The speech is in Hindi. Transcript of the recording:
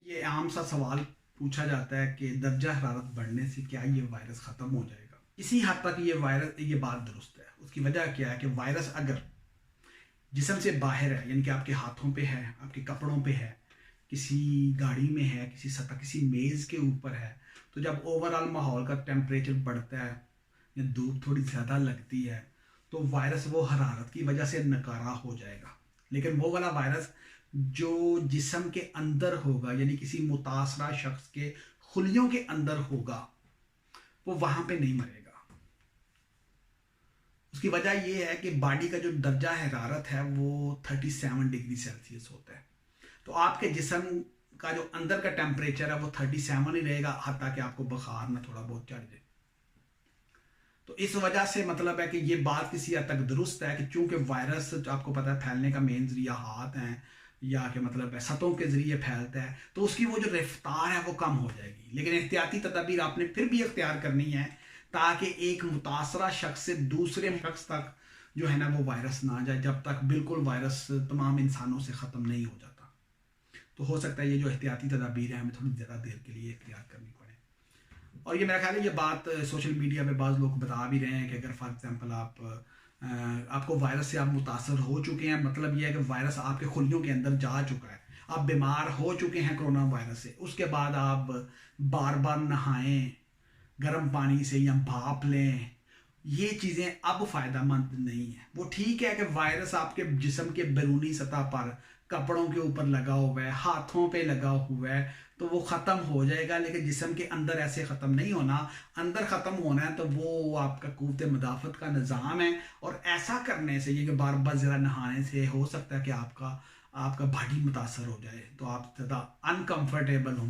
ये आम सा सवाल पूछा जाता है कि दर्जा हरारत बढ़ने से क्या ये वायरस ख़त्म हो जाएगा। किसी हद तक ये बात दुरुस्त है। उसकी वजह क्या है कि वायरस अगर जिस्म से बाहर है, यानी कि आपके हाथों पे है, आपके कपड़ों पे है, किसी गाड़ी में है, किसी सतह, किसी मेज़ के ऊपर है, तो जब ओवरऑल माहौल का टेम्परेचर बढ़ता है या धूप थोड़ी ज़्यादा लगती है, तो वायरस वो हरारत की वजह से नकारा हो जाएगा। लेकिन वो वाला वायरस जो जिस्म के अंदर होगा, यानी किसी मुतासरा शख्स के खुलियों के अंदर होगा, वो वहाँ पे नहीं मरेगा। उसकी वजह ये है कि बॉडी का जो दर्जा हरारत है वो 37 डिग्री सेल्सियस होता है। तो आपके जिस्म का जो अंदर का टेम्परेचर है वो 37 ही रहेगा, हत्ता कि आपको बुखार ना थोड़ा बहुत चढ़ जाए। तो इस वजह से मतलब है कि ये बात किसी हद तक दुरुस्त है कि चूंकि वायरस आपको पता है फैलने का मेन जरिया हाथ है, या कि मतलब है सतहों के जरिए फैलता है, तो उसकी वो जो रफ्तार है वो कम हो जाएगी। लेकिन एहतियाती तदाबीर आपने फिर भी इख्तियार करनी है ताकि एक मुतासरा शख्स से दूसरे शख्स तक जो है ना वो वायरस ना जाए, जब तक बिल्कुल वायरस तमाम इंसानों से ख़त्म नहीं हो जाता। तो हो सकता है ये जो एहतियाती तदाबीर है हमें थोड़ी ज़्यादा देर के लिए इख्तियार करनी पड़े। और ये मेरा ख्याल है ये बात सोशल मीडिया पे बाज़ लोग बता भी रहे हैं कि अगर फॉर एग्जांपल आपको वायरस से आप मुतासर हो चुके हैं, मतलब ये है कि वायरस आपके खुलियों के अंदर जा चुका है, आप बीमार हो चुके हैं कोरोना वायरस से, उसके बाद आप बार बार नहाएं गर्म पानी से या भाप लें, ये चीज़ें अब फ़ायदेमंद नहीं है। वो ठीक है कि वायरस आपके जिस्म के बैरूनी सतह पर कपड़ों के ऊपर लगा हुआ है, हाथों पे लगा हुआ है, तो वो ख़त्म हो जाएगा, लेकिन जिस्म के अंदर ऐसे ख़त्म नहीं होना। अंदर ख़त्म होना है तो वो आपका क़ुव्वत मुदाफ़त का निज़ाम है, और ऐसा करने से ये कि बार बार ज़रा नहाने से हो सकता है कि आपका आपका बॉडी मुतासर हो जाए, तो आप ज़्यादा अनकम्फर्टेबल हों।